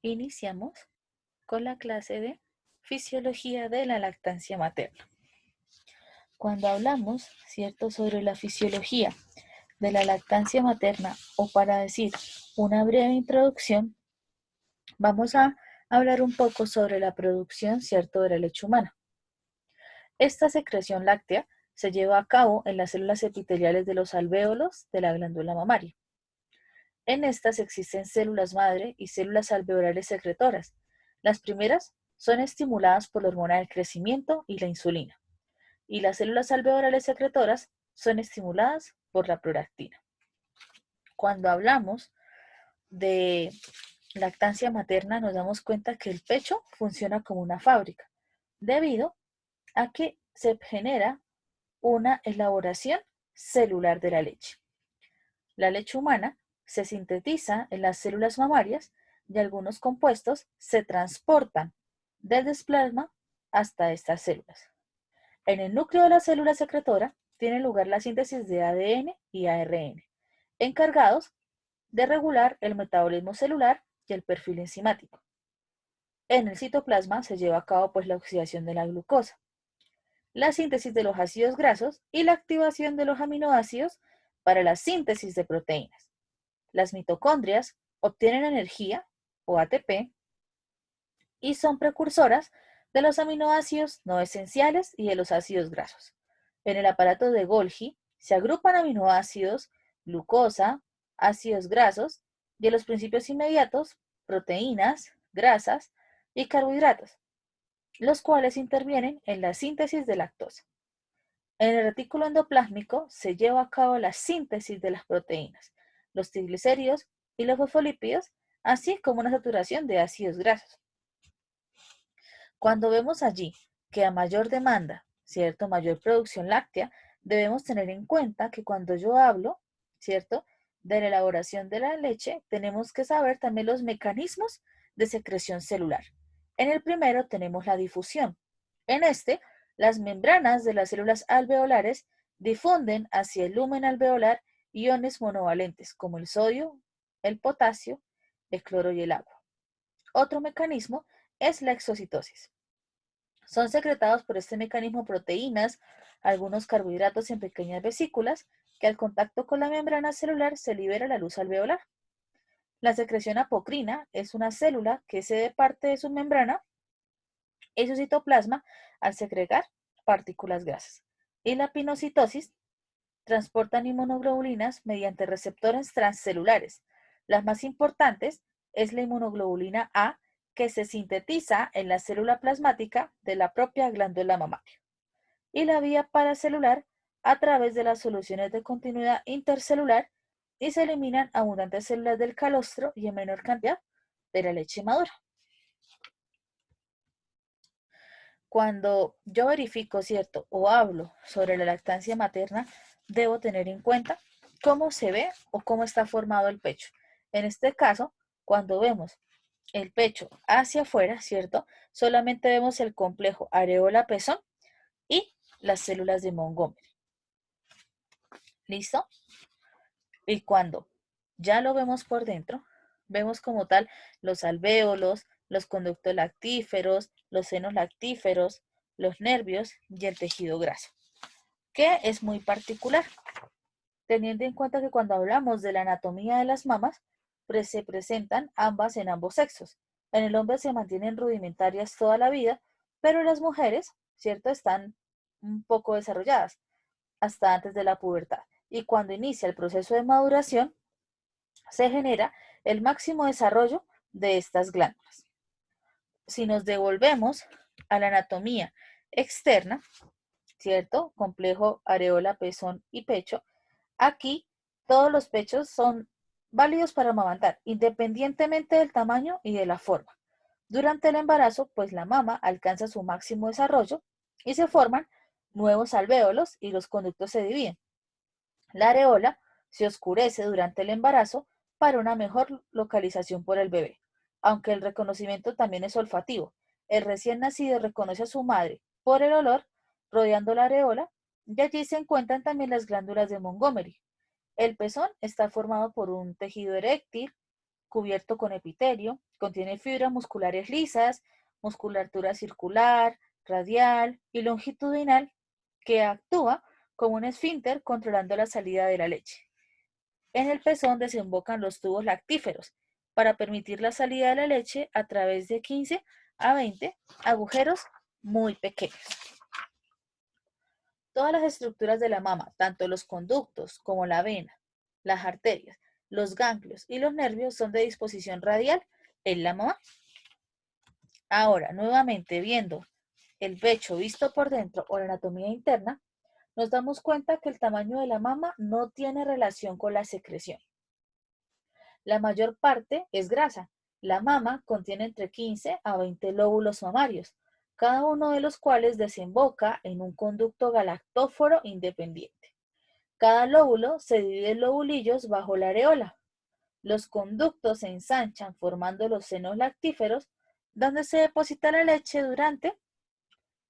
Iniciamos con la clase de Fisiología de la lactancia materna. Cuando hablamos, ¿cierto?, sobre la fisiología de la lactancia materna, o para decir una breve introducción, vamos a hablar un poco sobre la producción, ¿cierto?, de la leche humana. Esta secreción láctea se lleva a cabo en las células epiteliales de los alvéolos de la glándula mamaria. En estas existen células madre y células alveolares secretoras. Las primeras son estimuladas por la hormona del crecimiento y la insulina, y las células alveolares secretoras son estimuladas por la prolactina. Cuando hablamos de lactancia materna, nos damos cuenta que el pecho funciona como una fábrica, debido a que se genera una elaboración celular de la leche. La leche humana se sintetiza en las células mamarias y algunos compuestos se transportan desde el plasma hasta estas células. En el núcleo de la célula secretora tiene lugar la síntesis de ADN y ARN, encargados de regular el metabolismo celular y el perfil enzimático. En el citoplasma se lleva a cabo la oxidación de la glucosa, la síntesis de los ácidos grasos y la activación de los aminoácidos para la síntesis de proteínas. Las mitocondrias obtienen energía, o ATP, y son precursoras de los aminoácidos no esenciales y de los ácidos grasos. En el aparato de Golgi se agrupan aminoácidos, glucosa, ácidos grasos y en los principios inmediatos, proteínas, grasas y carbohidratos, los cuales intervienen en la síntesis de lactosa. En el retículo endoplásmico se lleva a cabo la síntesis de las proteínas, los triglicéridos y los fosfolípidos, así como una saturación de ácidos grasos. Cuando vemos allí que a mayor demanda, ¿cierto?, mayor producción láctea, debemos tener en cuenta que cuando yo hablo, ¿cierto?, de la elaboración de la leche, tenemos que saber también los mecanismos de secreción celular. En el primero tenemos la difusión. En este, las membranas de las células alveolares difunden hacia el lumen alveolar iones monovalentes como el sodio, el potasio, el cloro y el agua. Otro mecanismo es la exocitosis. Son secretados por este mecanismo proteínas, algunos carbohidratos en pequeñas vesículas, que al contacto con la membrana celular se libera la luz alveolar. La secreción apocrina es una célula que cede parte de su membrana y su citoplasma al segregar partículas grasas. Y la pinocitosis transportan inmunoglobulinas mediante receptores transcelulares. Las más importantes es la inmunoglobulina A, que se sintetiza en la célula plasmática de la propia glándula mamaria, y la vía paracelular a través de las soluciones de continuidad intercelular, y se eliminan abundantes células del calostro y en menor cantidad de la leche madura. Cuando yo verifico, ¿cierto?, o hablo sobre la lactancia materna, debo tener en cuenta cómo se ve o cómo está formado el pecho. En este caso, cuando vemos el pecho hacia afuera, ¿cierto?, solamente vemos el complejo areola-pezón y las células de Montgomery. ¿Listo? Y cuando ya lo vemos por dentro, vemos como tal los alvéolos, los conductos lactíferos, los senos lactíferos, los nervios y el tejido graso, que es muy particular, teniendo en cuenta que cuando hablamos de la anatomía de las mamas, se presentan ambas en ambos sexos. En el hombre se mantienen rudimentarias toda la vida, pero en las mujeres, ¿cierto?, están un poco desarrolladas hasta antes de la pubertad. Y cuando inicia el proceso de maduración, se genera el máximo desarrollo de estas glándulas. Si nos devolvemos a la anatomía externa, ¿cierto? Complejo areola, pezón y pecho. Aquí todos los pechos son válidos para amamantar, independientemente del tamaño y de la forma. Durante el embarazo, pues la mama alcanza su máximo desarrollo y se forman nuevos alvéolos y los conductos se dividen. La areola se oscurece durante el embarazo para una mejor localización por el bebé, aunque el reconocimiento también es olfativo. El recién nacido reconoce a su madre por el olor rodeando la areola, y allí se encuentran también las glándulas de Montgomery. El pezón está formado por un tejido eréctil cubierto con epitelio, contiene fibras musculares lisas, musculatura circular, radial y longitudinal que actúa como un esfínter controlando la salida de la leche. En el pezón desembocan los tubos lactíferos para permitir la salida de la leche a través de 15 a 20 agujeros muy pequeños. Todas las estructuras de la mama, tanto los conductos como la vena, las arterias, los ganglios y los nervios son de disposición radial en la mama. Ahora, nuevamente viendo el pecho visto por dentro o la anatomía interna, nos damos cuenta que el tamaño de la mama no tiene relación con la secreción. La mayor parte es grasa. La mama contiene entre 15 a 20 lóbulos mamarios, cada uno de los cuales desemboca en un conducto galactóforo independiente. Cada lóbulo se divide en lobulillos bajo la areola. Los conductos se ensanchan formando los senos lactíferos, donde se deposita la leche durante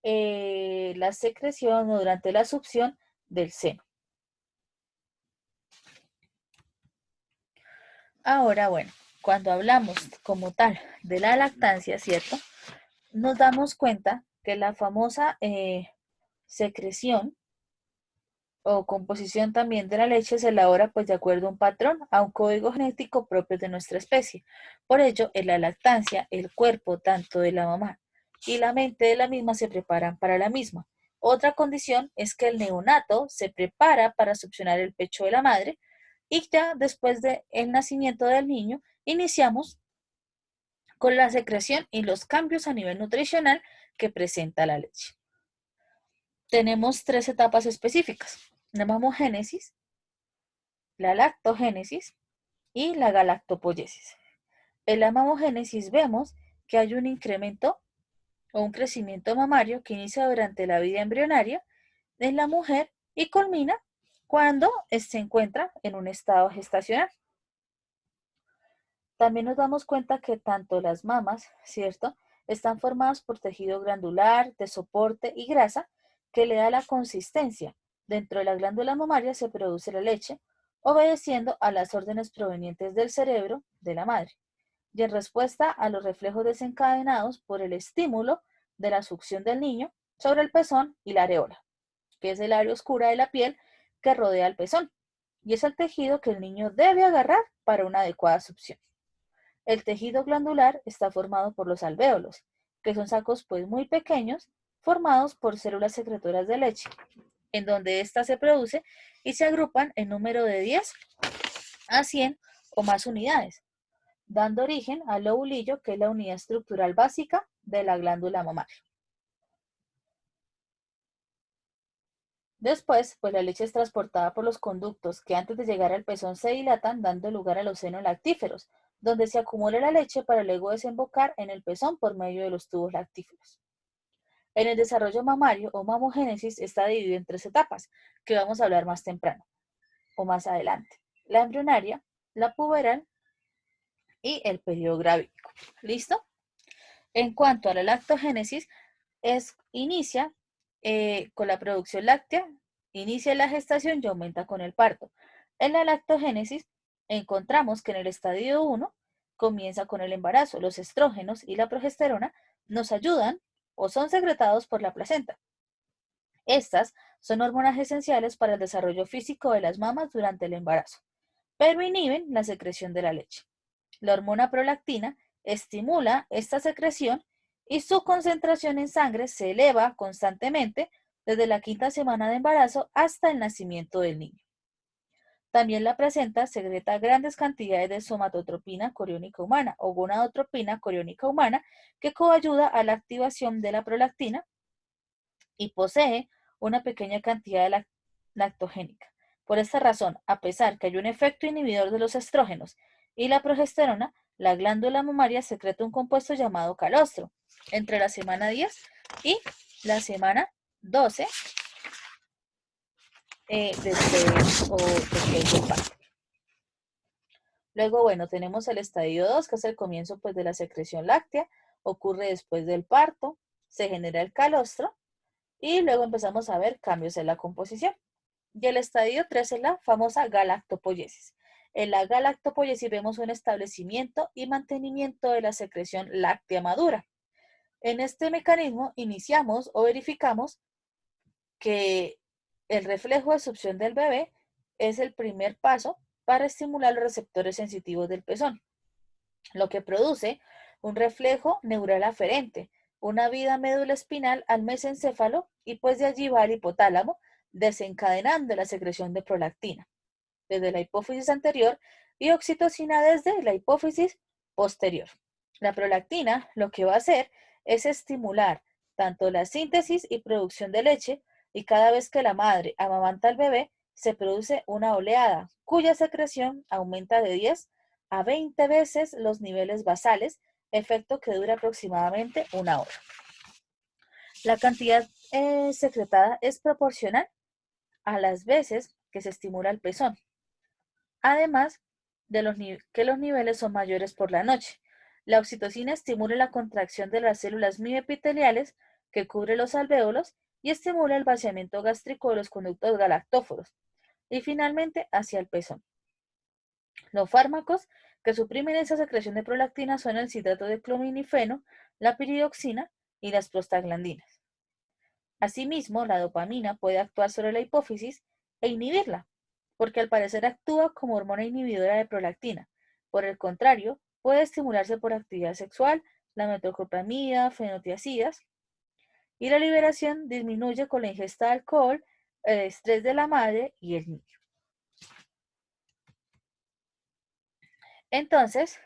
la secreción o durante la succión del seno. Ahora, bueno, cuando hablamos como tal de la lactancia, ¿cierto? Nos damos cuenta que la famosa secreción o composición también de la leche se elabora pues de acuerdo a un patrón, a un código genético propio de nuestra especie. Por ello, en la lactancia, el cuerpo tanto de la mamá y la mente de la misma se preparan para la misma. Otra condición es que el neonato se prepara para succionar el pecho de la madre y ya después del nacimiento del niño iniciamos con la secreción y los cambios a nivel nutricional que presenta la leche. Tenemos tres etapas específicas: la mamogénesis, la lactogénesis y la galactopoiesis. En la mamogénesis vemos que hay un incremento o un crecimiento mamario que inicia durante la vida embrionaria en la mujer y culmina cuando se encuentra en un estado gestacional. También nos damos cuenta que tanto las mamas, ¿cierto?, están formadas por tejido glandular, de soporte y grasa que le da la consistencia. Dentro de la glándula mamaria se produce la leche, obedeciendo a las órdenes provenientes del cerebro de la madre, y en respuesta a los reflejos desencadenados por el estímulo de la succión del niño sobre el pezón y la areola, que es el área oscura de la piel que rodea el pezón, y es el tejido que el niño debe agarrar para una adecuada succión. El tejido glandular está formado por los alvéolos, que son sacos pues muy pequeños, formados por células secretoras de leche, en donde ésta se produce y se agrupan en número de 10 a 100 o más unidades, dando origen al ovulillo, que es la unidad estructural básica de la glándula mamaria. Después, pues la leche es transportada por los conductos que antes de llegar al pezón se dilatan, dando lugar a los senos lactíferos, donde se acumula la leche para luego desembocar en el pezón por medio de los tubos lactíferos. En el desarrollo mamario o mamogénesis está dividido en tres etapas, que vamos a hablar más temprano o más adelante: la embrionaria, la puberal y el periodo gravídico. ¿Listo? En cuanto a la lactogénesis, inicia con la producción láctea, inicia la gestación y aumenta con el parto. En la lactogénesis encontramos que en el estadio 1 comienza con el embarazo. Los estrógenos y la progesterona nos ayudan o son secretados por la placenta. Estas son hormonas esenciales para el desarrollo físico de las mamas durante el embarazo, pero inhiben la secreción de la leche. La hormona prolactina estimula esta secreción y su concentración en sangre se eleva constantemente desde la quinta semana de embarazo hasta el nacimiento del niño. También la placenta secreta grandes cantidades de somatotropina coriónica humana o gonadotropina coriónica humana, que coayuda a la activación de la prolactina, y posee una pequeña cantidad de lactogénica. Por esta razón, a pesar que hay un efecto inhibidor de los estrógenos y la progesterona, la glándula mamaria secreta un compuesto llamado calostro entre la semana 10 y la semana 12 después del parto. Luego, bueno, tenemos el estadio 2, que es el comienzo pues de la secreción láctea, ocurre después del parto, se genera el calostro y luego empezamos a ver cambios en la composición. Y el estadio 3 es la famosa galactopoiesis. En la galactopóiesis vemos un establecimiento y mantenimiento de la secreción láctea madura. En este mecanismo iniciamos o verificamos que el reflejo de succión del bebé es el primer paso para estimular los receptores sensitivos del pezón, lo que produce un reflejo neural aferente, una vida médula espinal al mesencéfalo y pues de allí va al hipotálamo, desencadenando la secreción de prolactina desde la hipófisis anterior y oxitocina desde la hipófisis posterior. La prolactina lo que va a hacer es estimular tanto la síntesis y producción de leche y cada vez que la madre amamanta al bebé se produce una oleada cuya secreción aumenta de 10 a 20 veces los niveles basales, efecto que dura aproximadamente una hora. La cantidad secretada es proporcional a las veces que se estimula el pezón, además de que los niveles son mayores por la noche. La oxitocina estimula la contracción de las células mioepiteliales que cubre los alvéolos y estimula el vaciamiento gástrico de los conductos galactóforos y finalmente hacia el pezón. Los fármacos que suprimen esa secreción de prolactina son el citrato de clominifeno, la piridoxina y las prostaglandinas. Asimismo, la dopamina puede actuar sobre la hipófisis e inhibirla, porque al parecer actúa como hormona inhibidora de prolactina. Por el contrario, puede estimularse por actividad sexual, la metoclopramida, fenotiacidas, y la liberación disminuye con la ingesta de alcohol, el estrés de la madre y el niño. Entonces,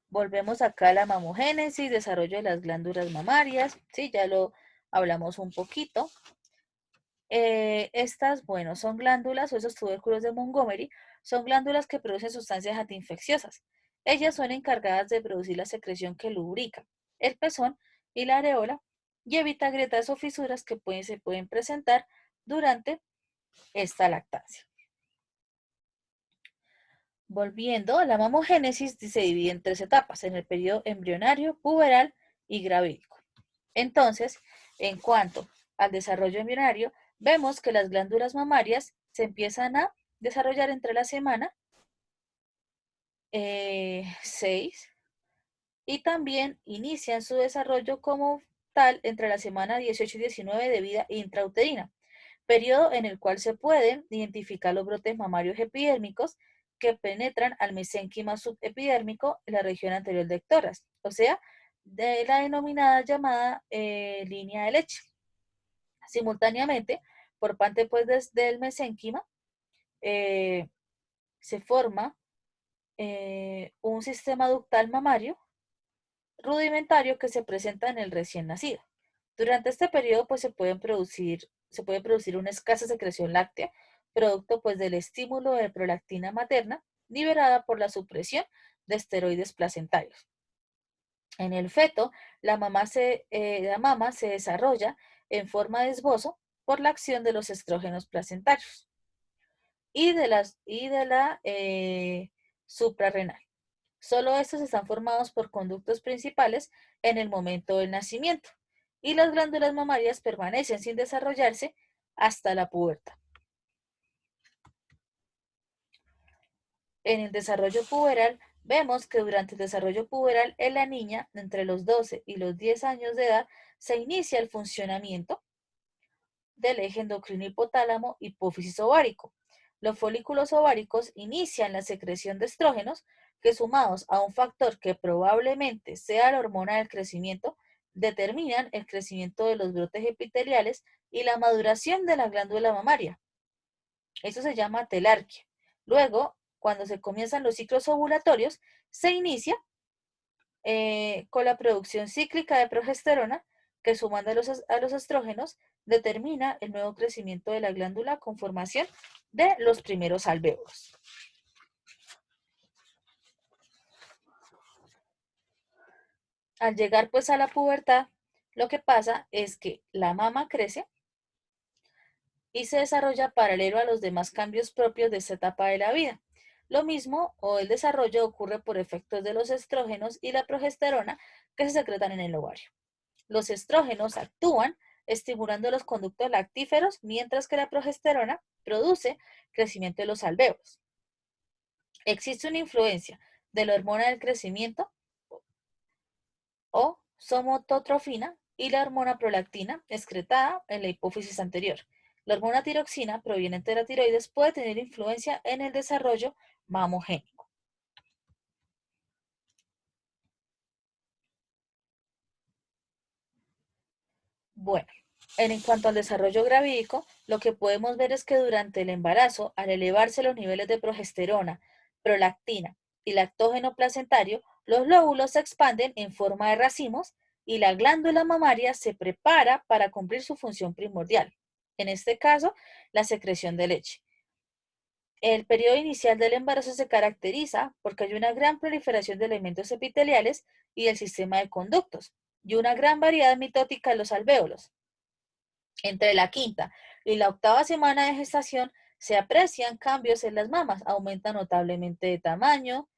volvemos acá a la mamogénesis, desarrollo de las glándulas mamarias, ¿sí? Ya lo hablamos un poquito. Estas, bueno, son glándulas o esos tubérculos de Montgomery, son glándulas que producen sustancias antiinfecciosas. Ellas son encargadas de producir la secreción que lubrica el pezón y la areola y evita grietas o fisuras que se pueden presentar durante esta lactancia. Volviendo, la mamogénesis se divide en 3 etapas, en el periodo embrionario, puberal y gravídico. Entonces, en cuanto al desarrollo embrionario, vemos que las glándulas mamarias se empiezan a desarrollar entre la semana 6 y también inician su desarrollo como tal entre la semana 18 y 19 de vida intrauterina, periodo en el cual se pueden identificar los brotes mamarios epidérmicos que penetran al mesénquima subepidérmico en la región anterior de ectoras, o sea, de la denominada llamada línea de leche. Simultáneamente, por parte pues del mesénquima, se forma un sistema ductal mamario rudimentario que se presenta en el recién nacido. Durante este periodo pues se puede producir una escasa secreción láctea, producto pues del estímulo de prolactina materna liberada por la supresión de esteroides placentarios. En el feto, la mama se desarrolla en forma de esbozo por la acción de los estrógenos placentarios y de la suprarrenal. Solo estos están formados por conductos principales en el momento del nacimiento y las glándulas mamarias permanecen sin desarrollarse hasta la pubertad. En el desarrollo puberal, vemos que durante el desarrollo puberal en la niña, entre los 12 y los 10 años de edad, se inicia el funcionamiento del eje endocrino hipotálamo hipófisis ovárico. Los folículos ováricos inician la secreción de estrógenos que, sumados a un factor que probablemente sea la hormona del crecimiento, determinan el crecimiento de los brotes epiteliales y la maduración de la glándula mamaria. Eso se llama telarquía. Luego, cuando se comienzan los ciclos ovulatorios, se inicia con la producción cíclica de progesterona, que sumando a los estrógenos, determina el nuevo crecimiento de la glándula con formación de los primeros alvéolos. Al llegar pues a la pubertad, lo que pasa es que la mama crece y se desarrolla paralelo a los demás cambios propios de esta etapa de la vida. Lo mismo o el desarrollo ocurre por efectos de los estrógenos y la progesterona que se secretan en el ovario. Los estrógenos actúan estimulando los conductos lactíferos, mientras que la progesterona produce crecimiento de los alvéolos. Existe una influencia de la hormona del crecimiento o somatotrofina y la hormona prolactina excretada en la hipófisis anterior. La hormona tiroxina proveniente de la tiroides puede tener influencia en el desarrollo mamogénico. Bueno, en cuanto al desarrollo gravídico, lo que podemos ver es que durante el embarazo, al elevarse los niveles de progesterona, prolactina y lactógeno placentario, los lóbulos se expanden en forma de racimos y la glándula mamaria se prepara para cumplir su función primordial, en este caso, la secreción de leche. El periodo inicial del embarazo se caracteriza porque hay una gran proliferación de elementos epiteliales y del sistema de conductos, y una gran variedad mitótica en los alvéolos. Entre la quinta y la octava semana de gestación se aprecian cambios en las mamas, aumenta notablemente de tamaño,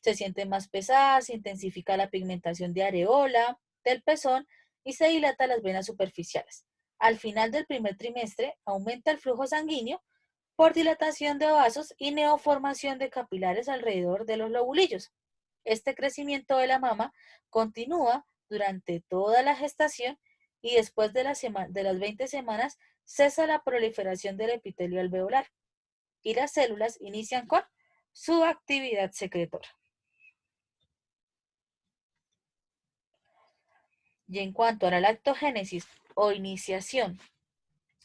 se sienten más pesadas, se intensifica la pigmentación de areola, del pezón y se dilatan las venas superficiales. Al final del primer trimestre aumenta el flujo sanguíneo por dilatación de vasos y neoformación de capilares alrededor de los lobulillos. Este crecimiento de la mama continúa durante toda la gestación y después de las 20 semanas cesa la proliferación del epitelio alveolar y las células inician con su actividad secretora. Y en cuanto a la lactogénesis o iniciación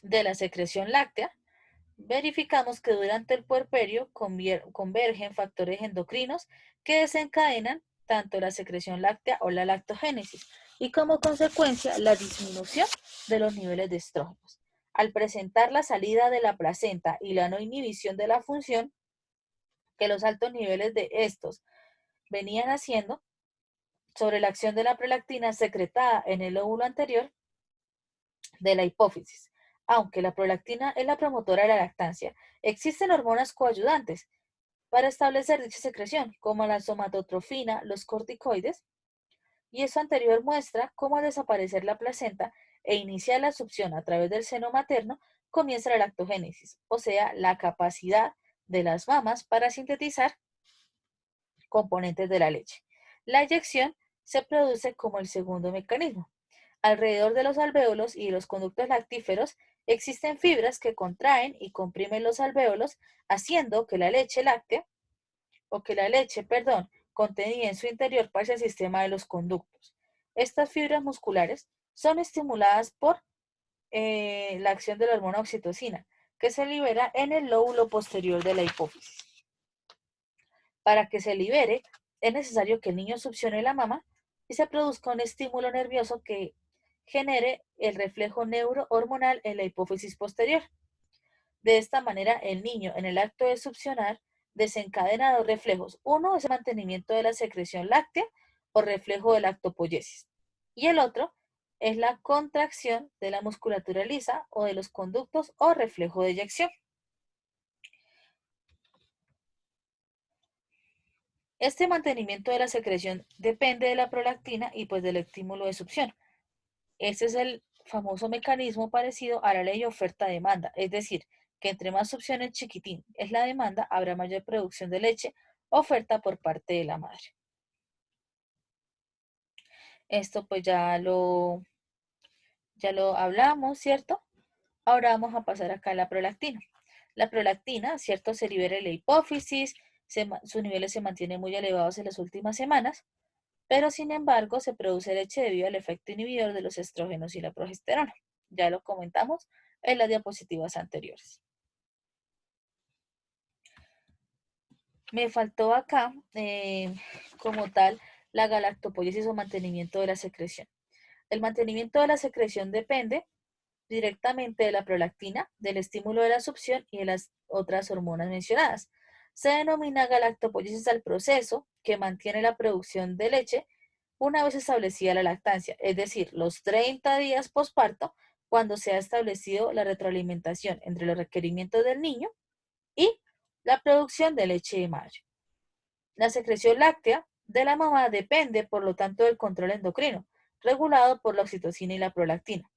de la secreción láctea, verificamos que durante el puerperio convergen factores endocrinos que desencadenan tanto la secreción láctea o la lactogénesis y como consecuencia la disminución de los niveles de estrógenos. Al presentar la salida de la placenta y la no inhibición de la función que los altos niveles de estos venían haciendo sobre la acción de la prolactina secretada en el óvulo anterior de la hipófisis. Aunque la prolactina es la promotora de la lactancia, existen hormonas coayudantes para establecer dicha secreción, como la somatotrofina, los corticoides, y eso anterior muestra cómo al desaparecer la placenta e iniciar la succión a través del seno materno, comienza la lactogénesis, o sea, la capacidad de las mamas para sintetizar componentes de la leche. La eyección se produce como el segundo mecanismo. Alrededor de los alvéolos y de los conductos lactíferos existen fibras que contraen y comprimen los alvéolos, haciendo que la leche láctea, contenida en su interior pase al sistema de los conductos. Estas fibras musculares son estimuladas por la acción de la hormona oxitocina, que se libera en el lóbulo posterior de la hipófisis. Para que se libere, es necesario que el niño succione la mama y se produzca un estímulo nervioso que genere el reflejo neurohormonal en la hipófisis posterior. De esta manera, el niño, en el acto de succionar, desencadena dos reflejos. Uno es el mantenimiento de la secreción láctea o reflejo de lactopoiesis. Y el otro es la contracción de la musculatura lisa o de los conductos o reflejo de eyección. Este mantenimiento de la secreción depende de la prolactina y pues del estímulo de succión. Este es el famoso mecanismo parecido a la ley oferta-demanda, es decir, que entre más succión chiquitín es la demanda, habrá mayor producción de leche oferta por parte de la madre. Esto pues ya lo hablamos, ¿cierto? Ahora vamos a pasar acá a la prolactina. La prolactina, ¿cierto? Se libera en la hipófisis, sus niveles se mantienen muy elevados en las últimas semanas, pero sin embargo se produce leche debido al efecto inhibidor de los estrógenos y la progesterona. Ya lo comentamos en las diapositivas anteriores. Me faltó acá, como tal, la galactopoiesis o mantenimiento de la secreción. El mantenimiento de la secreción depende directamente de la prolactina, del estímulo de la succión y de las otras hormonas mencionadas. Se denomina galactopoiesis al proceso que mantiene la producción de leche una vez establecida la lactancia, es decir, los 30 días posparto, cuando se ha establecido la retroalimentación entre los requerimientos del niño y la producción de leche de madre. La secreción láctea de la mamá depende, por lo tanto, del control endocrino, regulado por la oxitocina y la prolactina,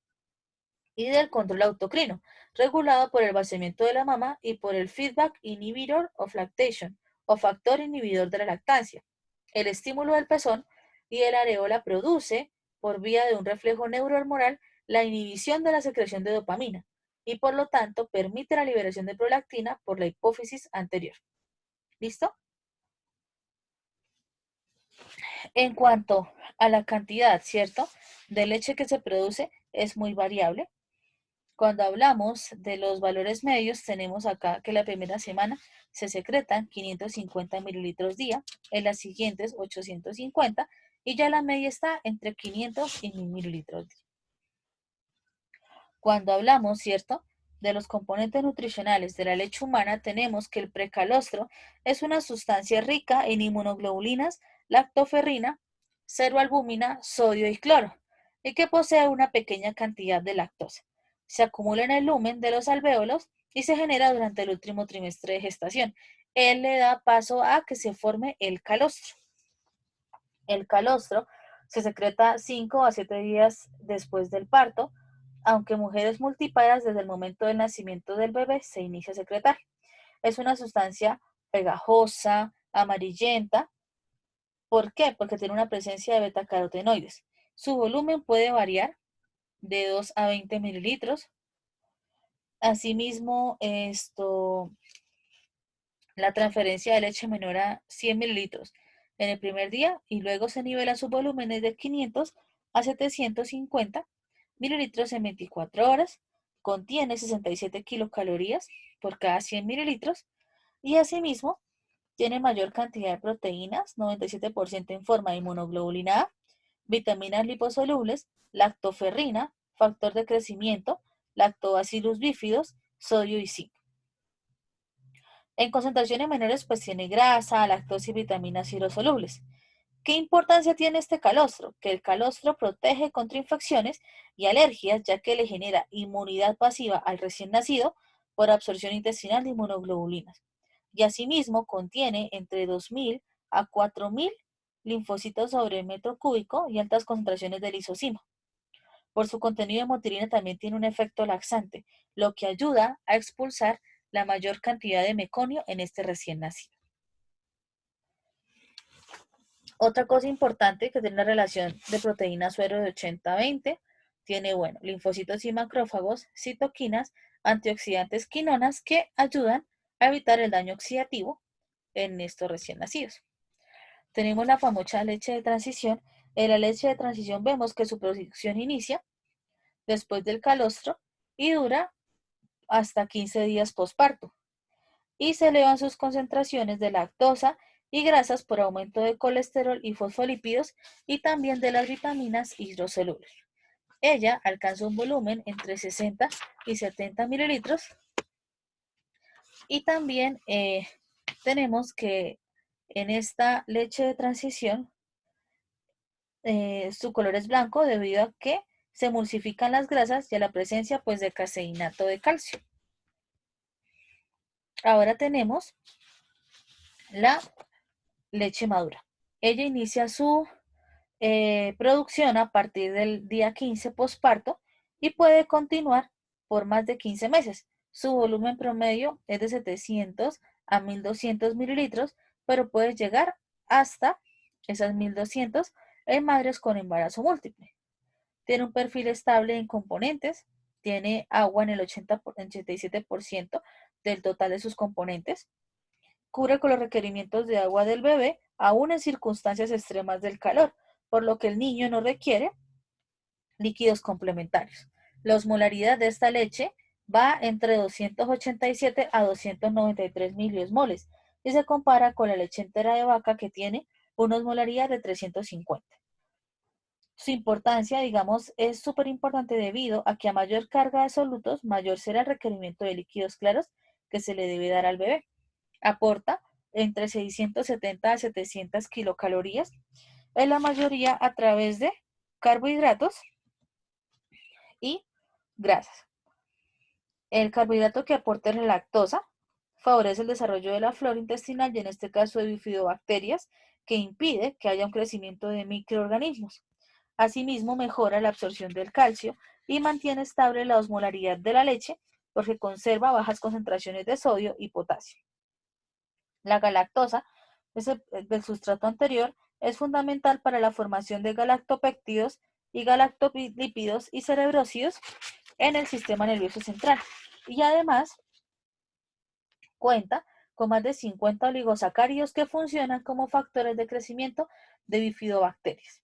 y del control autocrino, regulado por el vaciamiento de la mama y por el feedback inhibitor of lactation, o factor inhibidor de la lactancia. El estímulo del pezón y de la areola produce, por vía de un reflejo neurohormonal, la inhibición de la secreción de dopamina y por lo tanto permite la liberación de prolactina por la hipófisis anterior. ¿Listo? En cuanto a la cantidad, ¿cierto?, de leche que se produce es muy variable. Cuando hablamos de los valores medios, tenemos acá que la primera semana se secretan 550 mililitros día, en las siguientes 850 y ya la media está entre 500 y 1000 mililitros día. Cuando hablamos, ¿cierto?, de los componentes nutricionales de la leche humana, tenemos que el precalostro es una sustancia rica en inmunoglobulinas, lactoferrina, ceroalbúmina, sodio y cloro, y que posee una pequeña cantidad de lactosa. Se acumula en el lumen de los alvéolos y se genera durante el último trimestre de gestación. Él le da paso a que se forme el calostro. El calostro se secreta 5 a 7 días después del parto, aunque mujeres multíparas desde el momento del nacimiento del bebé se inicia a secretar. Es una sustancia pegajosa, amarillenta. ¿Por qué? Porque tiene una presencia de betacarotenoides. Su volumen puede variar de 2 a 20 mililitros. Asimismo, la transferencia de leche menor a 100 mililitros en el primer día y luego se nivela sus volúmenes de 500 a 750 mililitros en 24 horas. Contiene 67 kilocalorías por cada 100 mililitros y asimismo tiene mayor cantidad de proteínas, 97% en forma de inmunoglobulina A, vitaminas liposolubles, lactoferrina, factor de crecimiento, lactobacillus bífidos, sodio y zinc. En concentraciones menores pues tiene grasa, lactosa y vitaminas hidrosolubles. ¿Qué importancia tiene este calostro? Que el calostro protege contra infecciones y alergias, ya que le genera inmunidad pasiva al recién nacido por absorción intestinal de inmunoglobulinas. Y asimismo contiene entre 2000 a 4000 linfocitos sobre metro cúbico y altas concentraciones de lisocima. Por su contenido de motilina también tiene un efecto laxante, lo que ayuda a expulsar la mayor cantidad de meconio en este recién nacido. Otra cosa importante que tiene una relación de proteína suero de 80-20, tiene, bueno, linfocitos y macrófagos, citoquinas, antioxidantes, quinonas que ayudan a evitar el daño oxidativo en estos recién nacidos. Tenemos la famosa leche de transición. En la leche de transición vemos que su producción inicia después del calostro y dura hasta 15 días posparto. Y se elevan sus concentraciones de lactosa y grasas por aumento de colesterol y fosfolípidos y también de las vitaminas hidrosolubles. Ella alcanza un volumen entre 60 y 70 mililitros y también tenemos que en esta leche de transición su color es blanco debido a que se emulsifican las grasas y a la presencia pues de caseinato de calcio. Ahora tenemos la leche madura. Ella inicia su producción a partir del día 15 posparto y puede continuar por más de 15 meses. Su volumen promedio es de 700 a 1200 mililitros, pero puede llegar hasta esas 1200 en madres con embarazo múltiple. Tiene un perfil estable en componentes, tiene agua en el 87% del total de sus componentes, cubre con los requerimientos de agua del bebé, aún en circunstancias extremas del calor, por lo que el niño no requiere líquidos complementarios. La osmolaridad de esta leche va entre 287 a 293 miliosmoles y se compara con la leche entera de vaca que tiene una osmolaridad de 350. Su importancia, digamos, es súper importante debido a que a mayor carga de solutos, mayor será el requerimiento de líquidos claros que se le debe dar al bebé. Aporta entre 670 a 700 kilocalorías, en la mayoría a través de carbohidratos y grasas. El carbohidrato que aporta la lactosa favorece el desarrollo de la flora intestinal y en este caso de bifidobacterias, que impide que haya un crecimiento de microorganismos. Asimismo, mejora la absorción del calcio y mantiene estable la osmolaridad de la leche porque conserva bajas concentraciones de sodio y potasio. La galactosa del sustrato anterior es fundamental para la formación de galactopéptidos y galactolípidos y cerebrócidos en el sistema nervioso central. Y además cuenta con más de 50 oligosacáridos que funcionan como factores de crecimiento de bifidobacterias.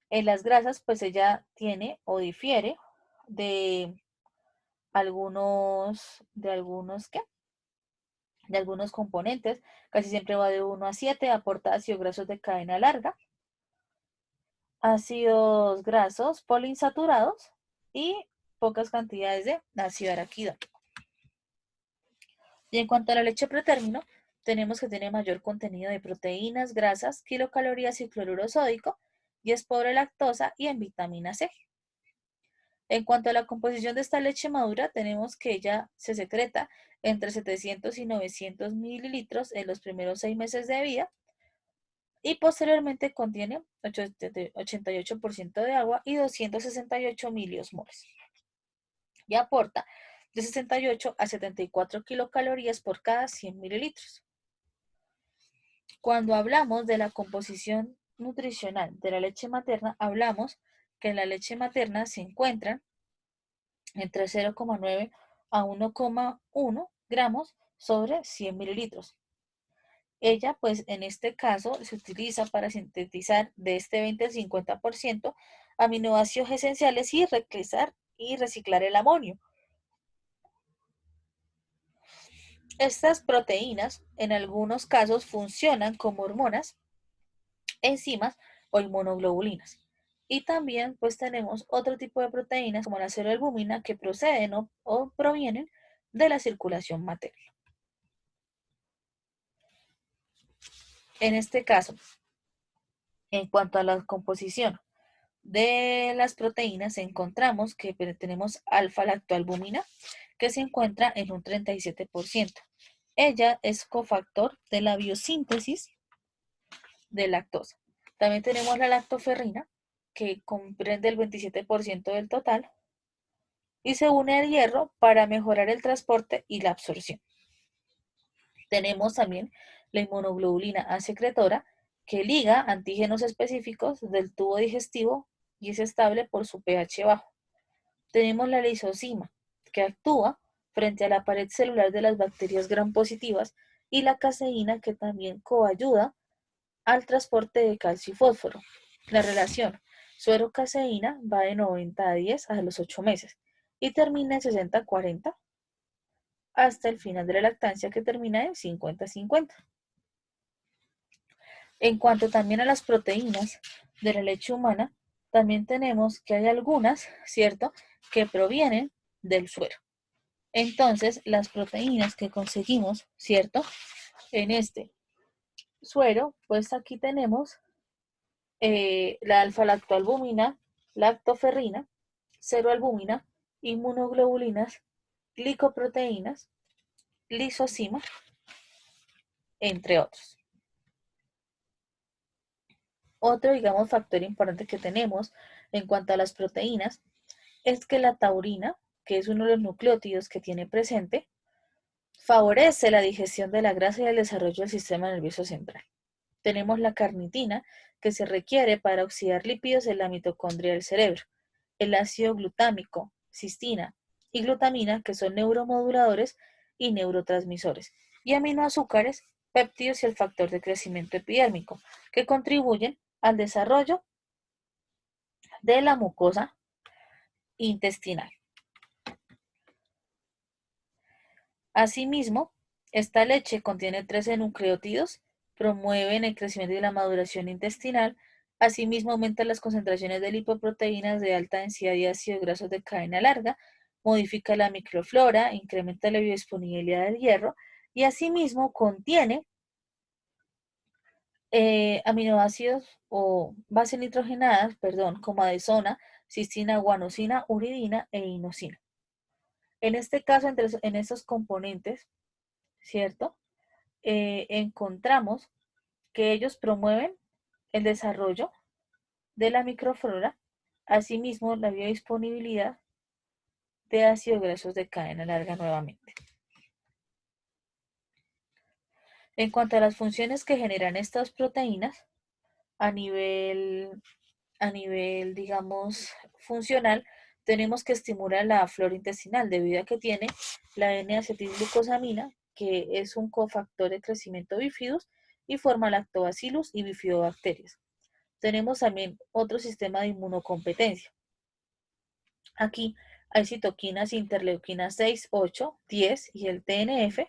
En las grasas, pues ella tiene o difiere de ¿qué? De algunos componentes, casi siempre va de 1 a 7, aporta ácidos grasos de cadena larga, ácidos grasos poliinsaturados y pocas cantidades de ácido araquidónico. Y en cuanto a la leche pretérmino, tenemos que tiene mayor contenido de proteínas, grasas, kilocalorías y cloruro sódico, y es pobre en lactosa y en vitamina C. En cuanto a la composición de esta leche madura, tenemos que ella se secreta entre 700 y 900 mililitros en los primeros 6 meses de vida y posteriormente contiene 88% de agua y 268 miliosmoles. Y aporta de 68 a 74 kilocalorías por cada 100 mililitros. Cuando hablamos de la composición nutricional de la leche materna, hablamos que en la leche materna se encuentran entre 0,9 a 1,1 gramos sobre 100 mililitros. Ella, pues en este caso, se utiliza para sintetizar de este 20 al 50% aminoácidos esenciales y reciclar el amonio. Estas proteínas, en algunos casos, funcionan como hormonas, enzimas o inmunoglobulinas. Y también pues tenemos otro tipo de proteínas como la ceroalbúmina que proceden o provienen de la circulación materna. En este caso, en cuanto a la composición de las proteínas, encontramos que tenemos alfa-lactoalbúmina que se encuentra en un 37%. Ella es cofactor de la biosíntesis de lactosa. También tenemos la lactoferrina, que comprende el 27% del total, y se une al hierro para mejorar el transporte y la absorción. Tenemos también la inmunoglobulina A secretora, que liga antígenos específicos del tubo digestivo y es estable por su pH bajo. Tenemos la lisozima, que actúa frente a la pared celular de las bacterias gram positivas, y la caseína, que también coayuda al transporte de calcio y fósforo. La relación suero-caseína va de 90 a 10 a los 8 meses y termina en 60-40 hasta el final de la lactancia, que termina en 50-50. En cuanto también a las proteínas de la leche humana, también tenemos que hay algunas, ¿cierto?, que provienen del suero. Entonces, las proteínas que conseguimos, ¿cierto?, en este suero, pues aquí tenemos la alfa-lactoalbúmina, lactoferrina, ceroalbúmina, inmunoglobulinas, glicoproteínas, lisozima, entre otros. Otro, digamos, factor importante que tenemos en cuanto a las proteínas es que la taurina, que es uno de los nucleótidos que tiene presente, favorece la digestión de la grasa y el desarrollo del sistema nervioso central. Tenemos la carnitina, que se requiere para oxidar lípidos en la mitocondria del cerebro, el ácido glutámico, cistina y glutamina, que son neuromoduladores y neurotransmisores, y aminoazúcares, péptidos y el factor de crecimiento epidérmico, que contribuyen al desarrollo de la mucosa intestinal. Asimismo, esta leche contiene 13 nucleótidos, promueven el crecimiento y la maduración intestinal. Asimismo, aumenta las concentraciones de lipoproteínas de alta densidad y ácidos grasos de cadena larga, modifica la microflora, incrementa la biodisponibilidad del hierro y asimismo contiene aminoácidos o bases nitrogenadas, como adesona, cistina, guanosina, uridina e inosina. En este caso, en estos componentes, ¿cierto? Encontramos que ellos promueven el desarrollo de la microflora, asimismo la biodisponibilidad de ácidos grasos de cadena larga nuevamente. En cuanto a las funciones que generan estas proteínas, a nivel, digamos, funcional, tenemos que estimular la flora intestinal debido a que tiene la N-acetilglucosamina, que es un cofactor de crecimiento bifidus y forma lactobacillus y bifidobacterias. Tenemos también otro sistema de inmunocompetencia. Aquí hay citoquinas, interleuquinas 6, 8, 10 y el TNF,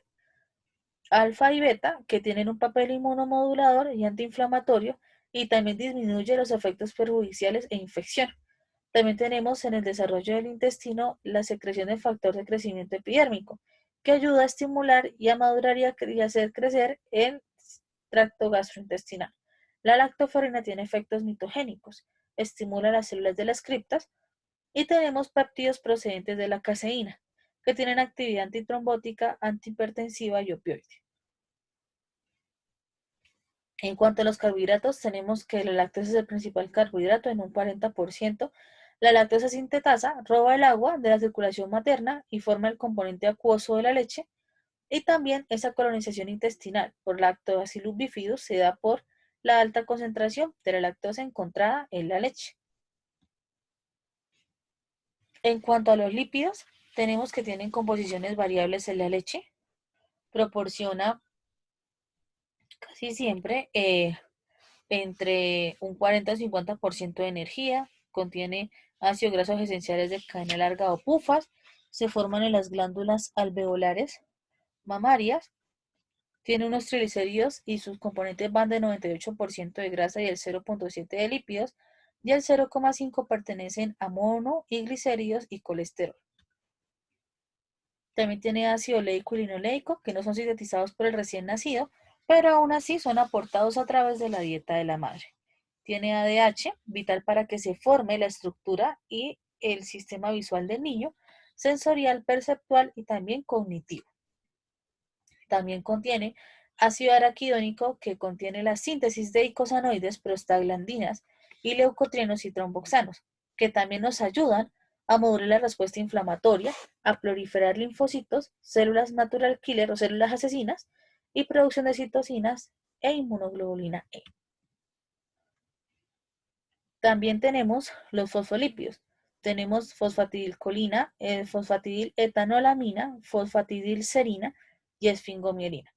alfa y beta, que tienen un papel inmunomodulador y antiinflamatorio y también disminuye los efectos perjudiciales e infección. También tenemos en el desarrollo del intestino la secreción del factor de crecimiento epidérmico, que ayuda a estimular y a madurar y a hacer crecer el tracto gastrointestinal. La lactoferrina tiene efectos mitogénicos, estimula las células de las criptas y tenemos péptidos procedentes de la caseína, que tienen actividad antitrombótica, antihipertensiva y opioide. En cuanto a los carbohidratos, tenemos que la lactosa es el principal carbohidrato en un 40%. La lactosa sintetasa roba el agua de la circulación materna y forma el componente acuoso de la leche. Y también esa colonización intestinal por Lactobacillus bifidus se da por la alta concentración de la lactosa encontrada en la leche. En cuanto a los lípidos, tenemos que tienen composiciones variables en la leche. Proporciona casi siempre entre un 40 y 50% de energía, contiene ácidos grasos esenciales de cadena larga o pufas, se forman en las glándulas alveolares mamarias, tiene unos triglicéridos y sus componentes van del 98% de grasa y el 0.7% de lípidos, y el 0.5% pertenecen a mono y glicéridos y colesterol. También tiene ácido oleico y linoleico, que no son sintetizados por el recién nacido, pero aún así son aportados a través de la dieta de la madre. Tiene ADH, vital para que se forme la estructura y el sistema visual del niño, sensorial, perceptual y también cognitivo. También contiene ácido araquidónico, que contiene la síntesis de eicosanoides, prostaglandinas y leucotrienos y tromboxanos, que también nos ayudan a modular la respuesta inflamatoria, a proliferar linfocitos, células natural killer o células asesinas y producción de citocinas e inmunoglobulina E. También tenemos los fosfolípidos. Tenemos fosfatidilcolina, fosfatidiletoanolamina, fosfatidilserina y esfingomielina.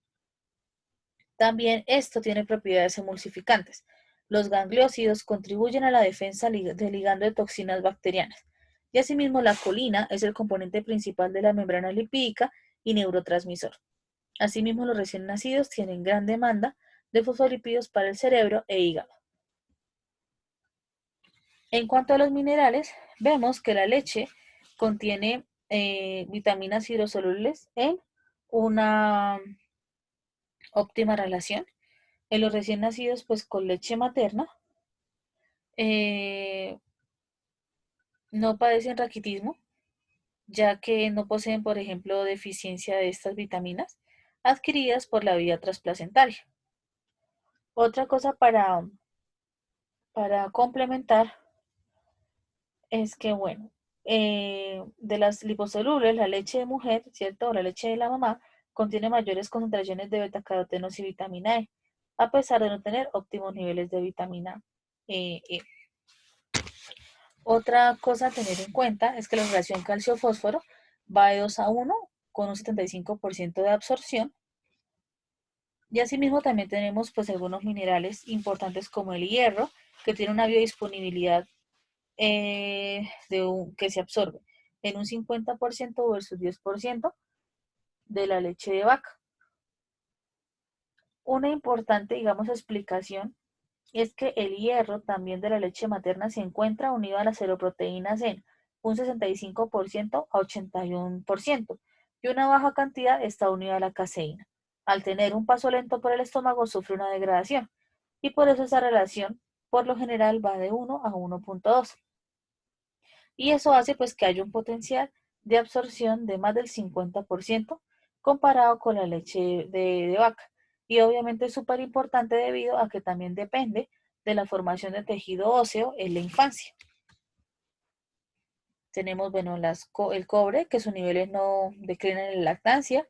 También esto tiene propiedades emulsificantes. Los gangliósidos contribuyen a la defensa de ligando de toxinas bacterianas. Y asimismo la colina es el componente principal de la membrana lipídica y neurotransmisor. Asimismo los recién nacidos tienen gran demanda de fosfolípidos para el cerebro e hígado. En cuanto a los minerales, vemos que la leche contiene vitaminas hidrosolubles en una óptima relación. En los recién nacidos, pues con leche materna, eh, no padecen raquitismo, ya que no poseen, por ejemplo, deficiencia de estas vitaminas adquiridas por la vía transplacentaria. Otra cosa para complementar es que, bueno, de las liposolubles, la leche de mujer, ¿cierto? O la leche de la mamá contiene mayores concentraciones de betacarotenos y vitamina E, a pesar de no tener óptimos niveles de vitamina E. Otra cosa a tener en cuenta es que la relación calcio-fósforo va de 2 a 1 con un 75% de absorción. Y asimismo también tenemos pues algunos minerales importantes como el hierro, que tiene una biodisponibilidad que se absorbe en un 50% versus 10% de la leche de vaca. Una importante, digamos, explicación es que el hierro también de la leche materna se encuentra unido a las seroproteínas en un 65% a 81%, y una baja cantidad está unida a la caseína. Al tener un paso lento por el estómago sufre una degradación, y por eso esa relación por lo general va de 1 a 1.2. Y eso hace pues que haya un potencial de absorción de más del 50% comparado con la leche de vaca. Y obviamente es súper importante debido a que también depende de la formación de tejido óseo en la infancia. Tenemos, bueno, el cobre, que sus niveles no declinan en la lactancia.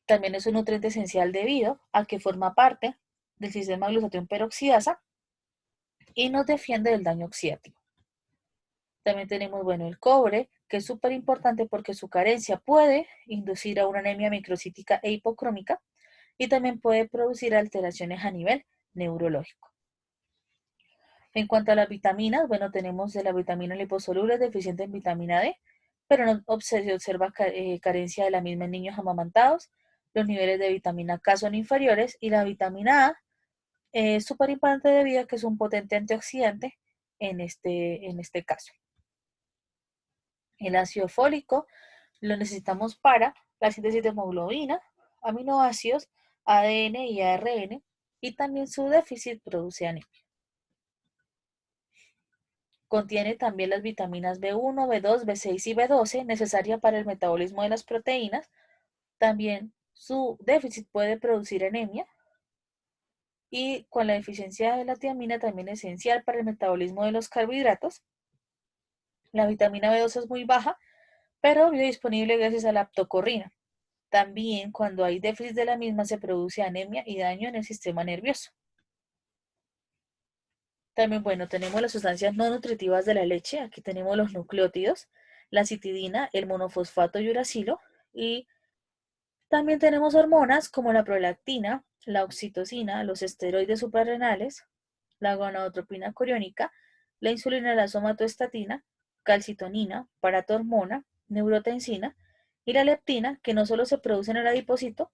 También es un nutriente esencial debido a que forma parte del sistema glutatión peroxidasa y nos defiende del daño oxidativo. También tenemos, bueno, el cobre, que es súper importante porque su carencia puede inducir a una anemia microcítica e hipocrómica y también puede producir alteraciones a nivel neurológico. En cuanto a las vitaminas, bueno, tenemos de la vitamina liposoluble deficiente en vitamina D, pero no se observa carencia de la misma en niños amamantados. Los niveles de vitamina K son inferiores y la vitamina A es súper importante debido a que es un potente antioxidante en este caso. El ácido fólico lo necesitamos para la síntesis de hemoglobina, aminoácidos, ADN y ARN, y también su déficit produce anemia. Contiene también las vitaminas B1, B2, B6 y B12 necesarias para el metabolismo de las proteínas. También su déficit puede producir anemia. Y con la deficiencia de la tiamina también es esencial para el metabolismo de los carbohidratos. La vitamina B12 es muy baja, pero biodisponible gracias a la aptocorrina. También cuando hay déficit de la misma se produce anemia y daño en el sistema nervioso. También, bueno, tenemos las sustancias no nutritivas de la leche. Aquí tenemos los nucleótidos, la citidina, el monofosfato y uracilo. Y también tenemos hormonas como la prolactina, la oxitocina, los esteroides suprarrenales, la gonadotropina coriónica, la insulina, la somatostatina, calcitonina, paratormona, neurotensina y la leptina, que no solo se produce en el adipocito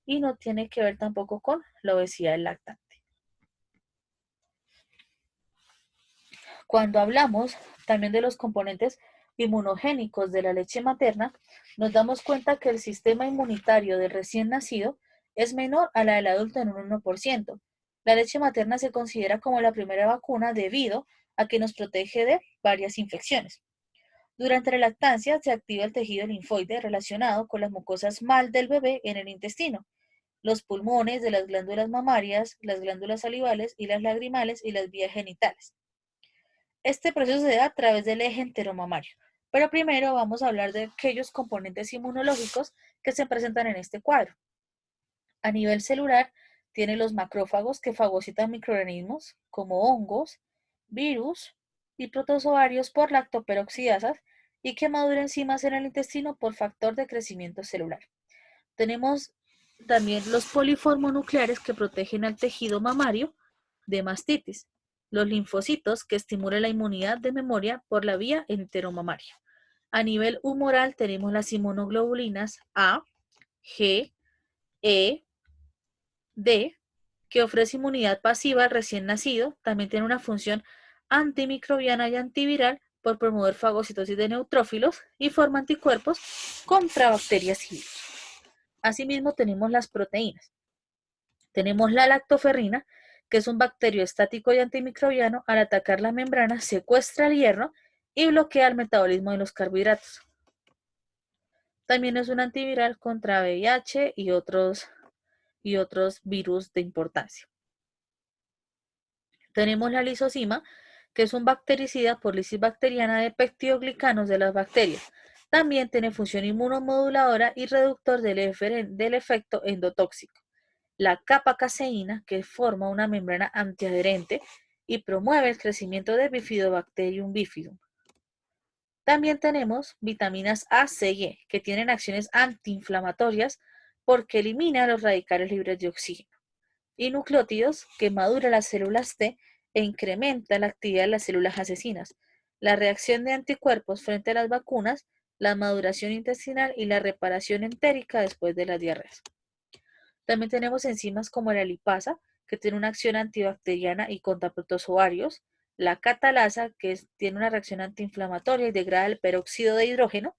y no tiene que ver tampoco con la obesidad del lactante. Cuando hablamos también de los componentes inmunogénicos de la leche materna, nos damos cuenta que el sistema inmunitario del recién nacido es menor a la del adulto en un 1%. La leche materna se considera como la primera vacuna debido a que nos protege de varias infecciones. Durante la lactancia se activa el tejido linfoide relacionado con las mucosas mal del bebé en el intestino, los pulmones de las glándulas mamarias, las glándulas salivales y las lagrimales y las vías genitales. Este proceso se da a través del eje enteromamario. Pero primero vamos a hablar de aquellos componentes inmunológicos que se presentan en este cuadro. A nivel celular, tiene los macrófagos que fagocitan microorganismos como hongos, virus y protozoarios por lactoperoxidasas y que madura enzimas en el intestino por factor de crecimiento celular. Tenemos también los poliformonucleares que protegen al tejido mamario de mastitis, los linfocitos que estimulan la inmunidad de memoria por la vía enteromamaria. A nivel humoral tenemos las inmunoglobulinas A, G, E, D, que ofrece inmunidad pasiva al recién nacido. También tiene una función antimicrobiana y antiviral por promover fagocitosis de neutrófilos y forma anticuerpos contra bacterias y virus. Asimismo tenemos las proteínas. Tenemos la lactoferrina, que es un bacteriostático y antimicrobiano. Al atacar la membrana secuestra el hierro y bloquea el metabolismo de los carbohidratos. También es un antiviral contra VIH y otros virus de importancia. Tenemos la lisozima, que es un bactericida por lisis bacteriana de peptidoglicanos de las bacterias. También tiene función inmunomoduladora y reductor del efecto endotóxico. La capa-caseína, que forma una membrana antiadherente y promueve el crecimiento de Bifidobacterium bifidum. También tenemos vitaminas A, C y E, que tienen acciones antiinflamatorias porque eliminan los radicales libres de oxígeno. Y nucleótidos, que maduran las células T e incrementa la actividad de las células asesinas, la reacción de anticuerpos frente a las vacunas, la maduración intestinal y la reparación entérica después de las diarreas. También tenemos enzimas como la lipasa, que tiene una acción antibacteriana y contra protozoarios, la catalasa, que tiene una reacción antiinflamatoria y degrada el peróxido de hidrógeno,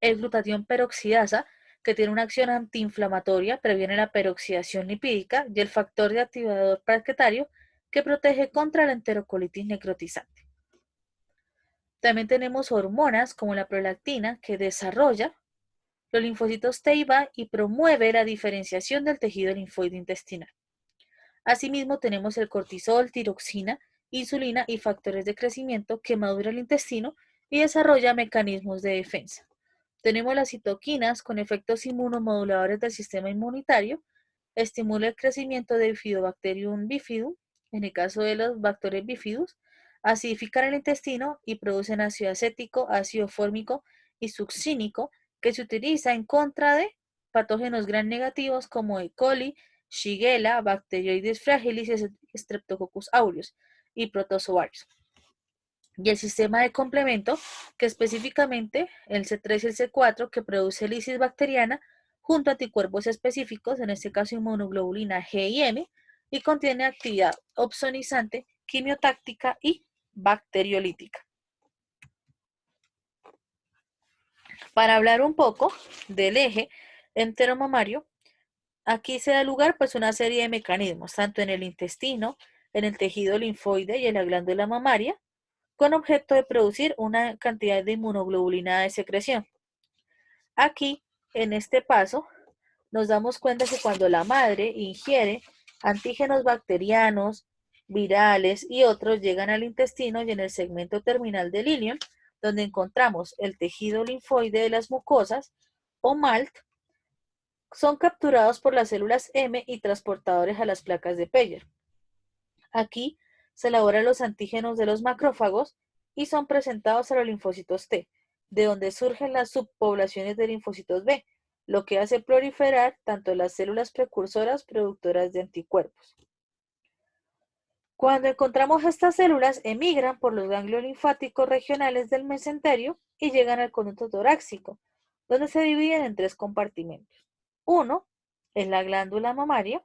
el glutatión peroxidasa, que tiene una acción antiinflamatoria, previene la peroxidación lipídica, y el factor de activador plaquetario, que protege contra la enterocolitis necrotizante. También tenemos hormonas como la prolactina, que desarrolla los linfocitos T y B y promueve la diferenciación del tejido linfoide intestinal. Asimismo, tenemos el cortisol, tiroxina, insulina y factores de crecimiento que madura el intestino y desarrolla mecanismos de defensa. Tenemos las citoquinas con efectos inmunomoduladores del sistema inmunitario, estimula el crecimiento de Bifidobacterium bifidum, en el caso de los Bacteres bifidus, acidifican el intestino y producen ácido acético, ácido fórmico y succínico que se utiliza en contra de patógenos gram negativos como E. coli, Shigella, Bacteroides fragilis y Streptococcus aureus y protozoarios. Y el sistema de complemento, que específicamente el C3 y el C4, que produce lisis bacteriana junto a anticuerpos específicos, en este caso inmunoglobulina G y M, y contiene actividad opsonizante, quimiotáctica y bacteriolítica. Para hablar un poco del eje enteromamario, aquí se da lugar pues una serie de mecanismos, tanto en el intestino, en el tejido linfoide y en la glándula mamaria, con objeto de producir una cantidad de inmunoglobulina de secreción. Aquí, en este paso, nos damos cuenta que cuando la madre ingiere antígenos bacterianos, virales y otros llegan al intestino y en el segmento terminal del ileum, donde encontramos el tejido linfoide de las mucosas o MALT, son capturados por las células M y transportadores a las placas de Peyer. Aquí se elaboran los antígenos de los macrófagos y son presentados a los linfocitos T, de donde surgen las subpoblaciones de linfocitos B, lo que hace proliferar tanto las células precursoras productoras de anticuerpos. Cuando encontramos estas células, emigran por los ganglios linfáticos regionales del mesenterio y llegan al conducto torácico, donde se dividen en tres compartimentos. Uno es la glándula mamaria,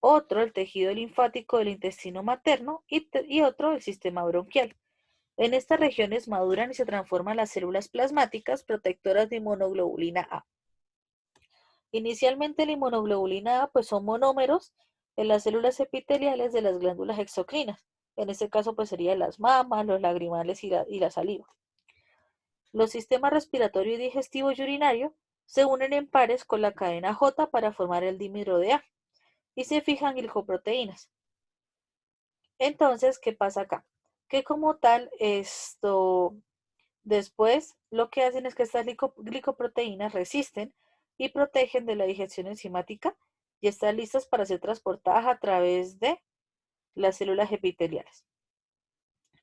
otro el tejido linfático del intestino materno y otro el sistema bronquial. En estas regiones maduran y se transforman las células plasmáticas protectoras de inmunoglobulina A. Inicialmente la inmunoglobulina A pues son monómeros en las células epiteliales de las glándulas exocrinas. En este caso pues serían las mamas, los lagrimales y la saliva. Los sistemas respiratorio y digestivo y urinario se unen en pares con la cadena J para formar el dímero de A y se fijan glicoproteínas. Entonces, ¿qué pasa acá? Que como tal, después lo que hacen es que estas glicoproteínas resisten y protegen de la digestión enzimática y están listas para ser transportadas a través de las células epiteliales.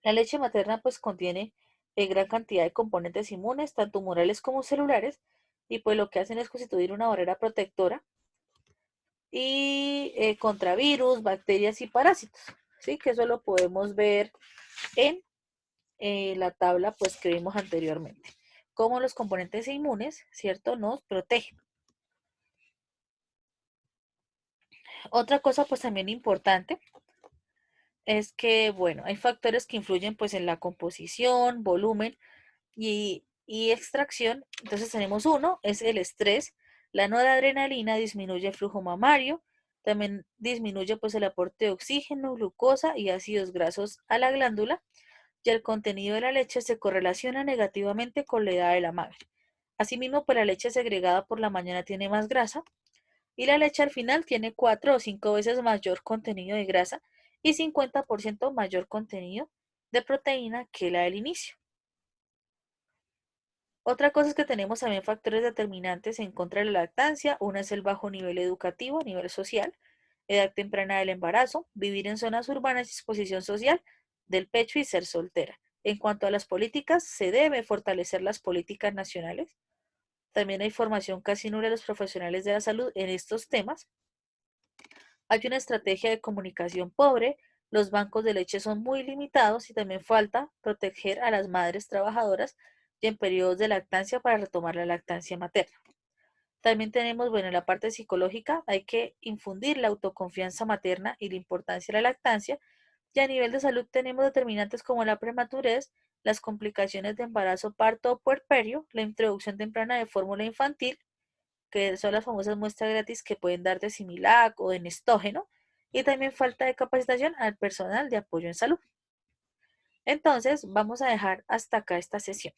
La leche materna pues contiene gran cantidad de componentes inmunes, tanto humorales como celulares, y pues lo que hacen es constituir una barrera protectora y contra virus, bacterias y parásitos, ¿sí? Que eso lo podemos ver en la tabla pues que vimos anteriormente. Cómo los componentes inmunes, ¿cierto? Nos protegen. Otra cosa pues también importante es que, bueno, hay factores que influyen pues en la composición, volumen y extracción. Entonces tenemos uno, es el estrés. La noradrenalina disminuye el flujo mamario, también disminuye pues el aporte de oxígeno, glucosa y ácidos grasos a la glándula, y el contenido de la leche se correlaciona negativamente con la edad de la madre. Asimismo, pues la leche segregada por la mañana tiene más grasa y la leche al final tiene 4 o 5 veces mayor contenido de grasa y 50% mayor contenido de proteína que la del inicio. Otra cosa es que tenemos también factores determinantes en contra de la lactancia. Una es el bajo nivel educativo, nivel social, edad temprana del embarazo, vivir en zonas urbanas y exposición social del pecho y ser soltera. En cuanto a las políticas, se debe fortalecer las políticas nacionales. También hay formación casi nula de los profesionales de la salud en estos temas. Hay una estrategia de comunicación pobre, los bancos de leche son muy limitados y también falta proteger a las madres trabajadoras y en periodos de lactancia para retomar la lactancia materna. También tenemos, bueno, en la parte psicológica hay que infundir la autoconfianza materna y la importancia de la lactancia. Y a nivel de salud tenemos determinantes como la prematurez, las complicaciones de embarazo, parto o puerperio, la introducción temprana de fórmula infantil, que son las famosas muestras gratis que pueden dar de Similac o de Nestógeno, y también falta de capacitación al personal de apoyo en salud. Entonces, vamos a dejar hasta acá esta sesión.